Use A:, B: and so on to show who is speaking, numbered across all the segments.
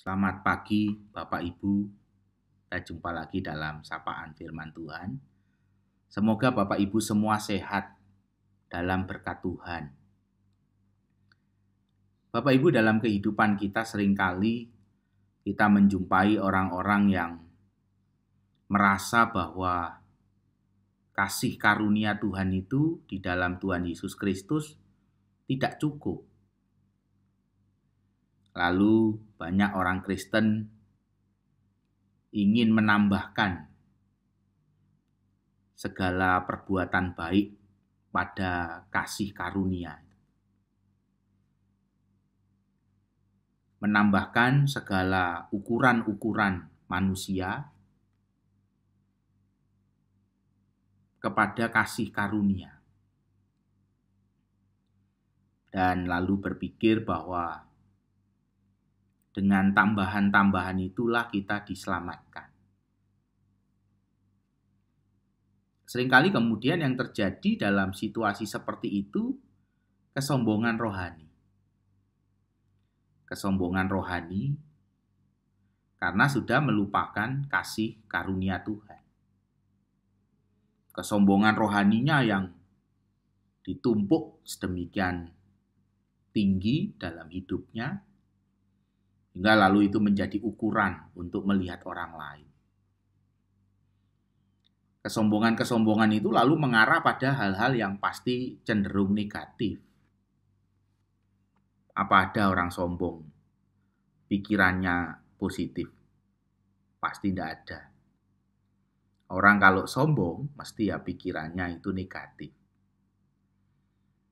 A: Selamat pagi, Bapak Ibu. Kita jumpa lagi dalam sapaan firman Tuhan. Semoga Bapak Ibu semua sehat dalam berkat Tuhan. Bapak Ibu, dalam kehidupan kita seringkali kita menjumpai orang-orang yang merasa bahwa kasih karunia Tuhan itu di dalam Tuhan Yesus Kristus tidak cukup. Lalu banyak orang Kristen ingin menambahkan segala perbuatan baik pada kasih karunia. Menambahkan segala ukuran-ukuran manusia kepada kasih karunia. Dan lalu berpikir bahwa dengan tambahan-tambahan itulah kita diselamatkan. Seringkali kemudian yang terjadi dalam situasi seperti itu, kesombongan rohani. Kesombongan rohani karena sudah melupakan kasih karunia Tuhan. Kesombongan rohaninya yang ditumpuk sedemikian tinggi dalam hidupnya, hingga lalu itu menjadi ukuran untuk melihat orang lain. Kesombongan-kesombongan itu lalu mengarah pada hal-hal yang pasti cenderung negatif. Apa ada orang sombong pikirannya positif? Pasti tidak ada. Orang kalau sombong mesti ya pikirannya itu negatif.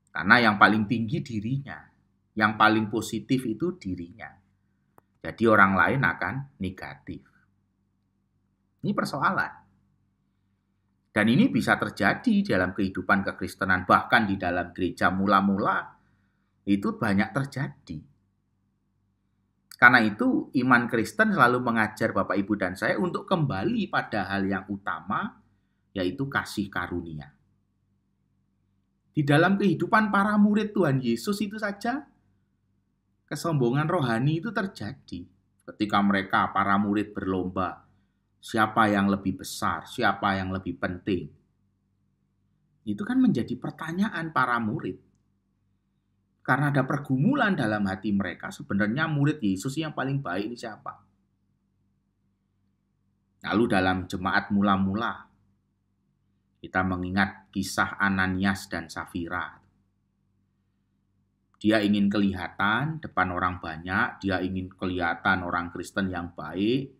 A: Karena yang paling tinggi dirinya, yang paling positif itu dirinya. Jadi orang lain akan negatif. Ini persoalan. Dan ini bisa terjadi dalam kehidupan kekristenan, bahkan di dalam gereja mula-mula itu banyak terjadi. Karena itu iman Kristen selalu mengajar Bapak Ibu dan saya untuk kembali pada hal yang utama, yaitu kasih karunia. Di dalam kehidupan para murid Tuhan Yesus itu saja, kesombongan rohani itu terjadi ketika mereka, para murid, berlomba. Siapa yang lebih besar, siapa yang lebih penting. Itu kan menjadi pertanyaan para murid. Karena ada pergumulan dalam hati mereka, sebenarnya murid Yesus yang paling baik ini siapa? Lalu dalam jemaat mula-mula, kita mengingat kisah Ananias dan Safira. Dia ingin kelihatan depan orang banyak, dia ingin kelihatan orang Kristen yang baik,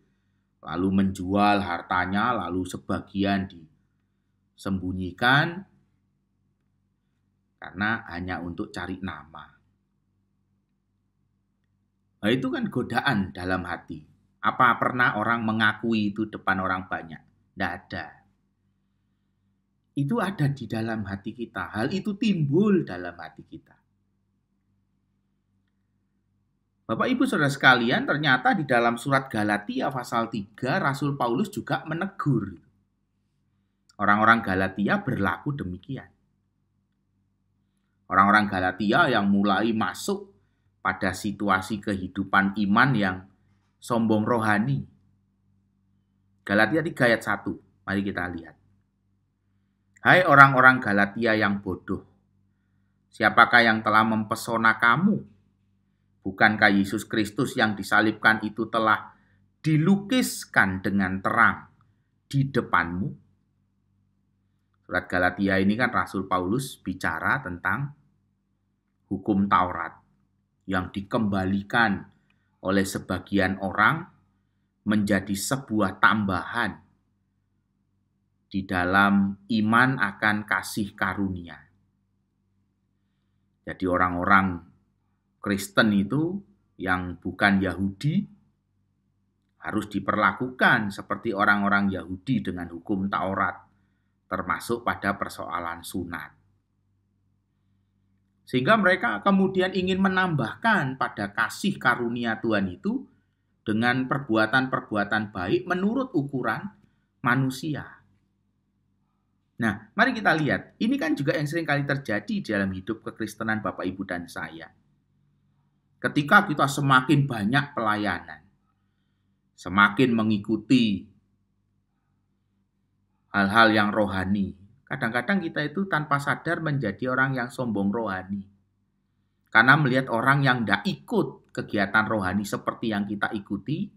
A: lalu menjual hartanya, lalu sebagian disembunyikan, karena hanya untuk cari nama. Nah, itu kan godaan dalam hati. Apa pernah orang mengakui itu depan orang banyak? Tidak ada. Itu ada di dalam hati kita. Hal itu timbul dalam hati kita. Bapak Ibu Saudara sekalian, ternyata di dalam surat Galatia pasal 3, Rasul Paulus juga menegur. Orang-orang Galatia berlaku demikian. Orang-orang Galatia yang mulai masuk pada situasi kehidupan iman yang sombong rohani. Galatia 3 ayat 1, mari kita lihat. Hai orang-orang Galatia yang bodoh, siapakah yang telah mempesona kamu? Bukankah Yesus Kristus yang disalibkan itu telah dilukiskan dengan terang di depanmu? Surat Galatia ini kan Rasul Paulus bicara tentang hukum Taurat yang dikembalikan oleh sebagian orang menjadi sebuah tambahan di dalam iman akan kasih karunia. Jadi orang-orang Kristen itu yang bukan Yahudi harus diperlakukan seperti orang-orang Yahudi dengan hukum Taurat, termasuk pada persoalan sunat. Sehingga mereka kemudian ingin menambahkan pada kasih karunia Tuhan itu dengan perbuatan-perbuatan baik menurut ukuran manusia. Nah, mari kita lihat. Ini kan juga yang sering kali terjadi dalam hidup kekristenan Bapak, Ibu, dan saya. Ketika kita semakin banyak pelayanan, semakin mengikuti hal-hal yang rohani. Kadang-kadang kita itu tanpa sadar menjadi orang yang sombong rohani. Karena melihat orang yang tidak ikut kegiatan rohani seperti yang kita ikuti,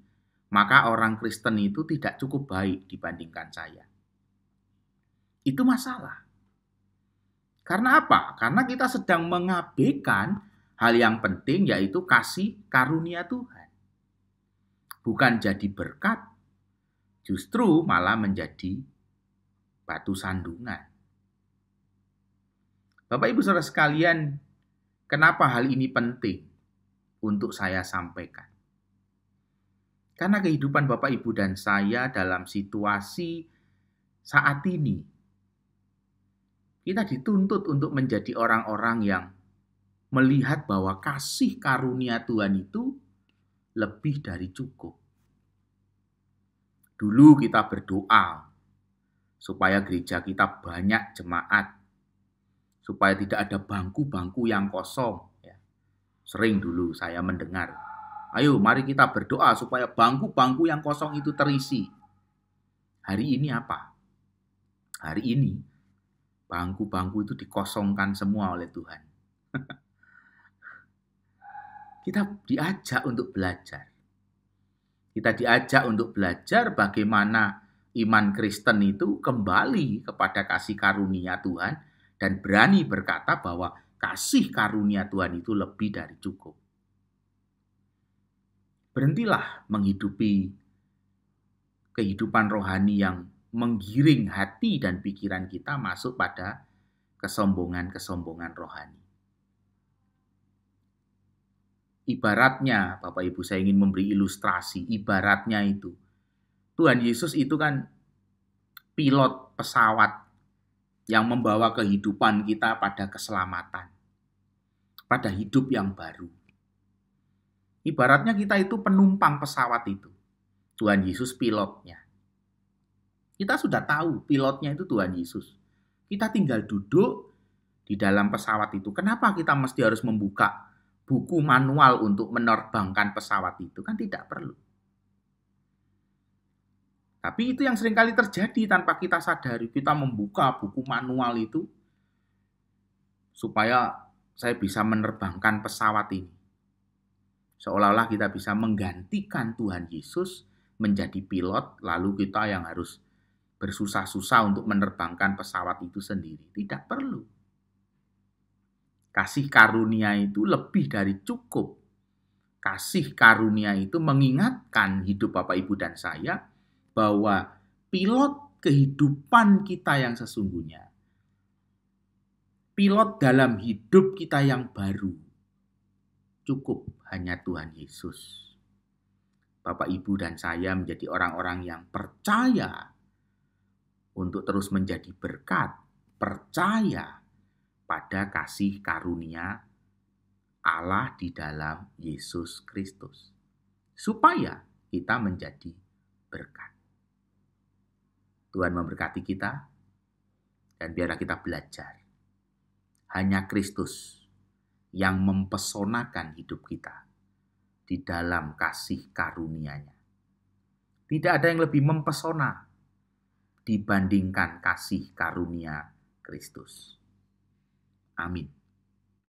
A: maka orang Kristen itu tidak cukup baik dibandingkan saya. Itu masalah. Karena apa? Karena kita sedang mengabaikan hal yang penting, yaitu kasih karunia Tuhan. Bukan jadi berkat, justru malah menjadi batu sandungan. Bapak Ibu Saudara sekalian, kenapa hal ini penting untuk saya sampaikan? Karena kehidupan Bapak Ibu dan saya dalam situasi saat ini, kita dituntut untuk menjadi orang-orang yang melihat bahwa kasih karunia Tuhan itu lebih dari cukup. Dulu kita berdoa supaya gereja kita banyak jemaat, supaya tidak ada bangku-bangku yang kosong. Sering dulu saya mendengar, ayo mari kita berdoa supaya bangku-bangku yang kosong itu terisi. Hari ini apa? Hari ini bangku-bangku itu dikosongkan semua oleh Tuhan. Kita diajak untuk belajar. Kita diajak untuk belajar bagaimana iman Kristen itu kembali kepada kasih karunia Tuhan dan berani berkata bahwa kasih karunia Tuhan itu lebih dari cukup. Berhentilah menghidupi kehidupan rohani yang menggiring hati dan pikiran kita masuk pada kesombongan-kesombongan rohani. Ibaratnya, Bapak Ibu, saya ingin memberi ilustrasi. Ibaratnya itu, Tuhan Yesus itu kan pilot pesawat yang membawa kehidupan kita pada keselamatan, pada hidup yang baru. Ibaratnya kita itu penumpang pesawat itu. Tuhan Yesus pilotnya. Kita sudah tahu pilotnya itu Tuhan Yesus. Kita tinggal duduk di dalam pesawat itu. Kenapa kita mesti harus membuka buku manual untuk menerbangkan pesawat itu? Kan tidak perlu. Tapi itu yang seringkali terjadi tanpa kita sadari. Kita membuka buku manual itu supaya saya bisa menerbangkan pesawat ini. Seolah-olah kita bisa menggantikan Tuhan Yesus menjadi pilot, lalu kita yang harus bersusah-susah untuk menerbangkan pesawat itu sendiri. Tidak perlu. Kasih karunia itu lebih dari cukup. Kasih karunia itu mengingatkan hidup Bapak, Ibu, dan saya bahwa pilot kehidupan kita yang sesungguhnya, pilot dalam hidup kita yang baru, cukup hanya Tuhan Yesus. Bapak, Ibu, dan saya menjadi orang-orang yang percaya untuk terus menjadi berkat, percaya pada kasih karunia Allah di dalam Yesus Kristus, supaya kita menjadi berkat. Tuhan memberkati kita, dan biarlah kita belajar. Hanya Kristus yang mempesonakan hidup kita di dalam kasih karunia-Nya. Tidak ada yang lebih mempesona dibandingkan kasih karunia Kristus. Amin.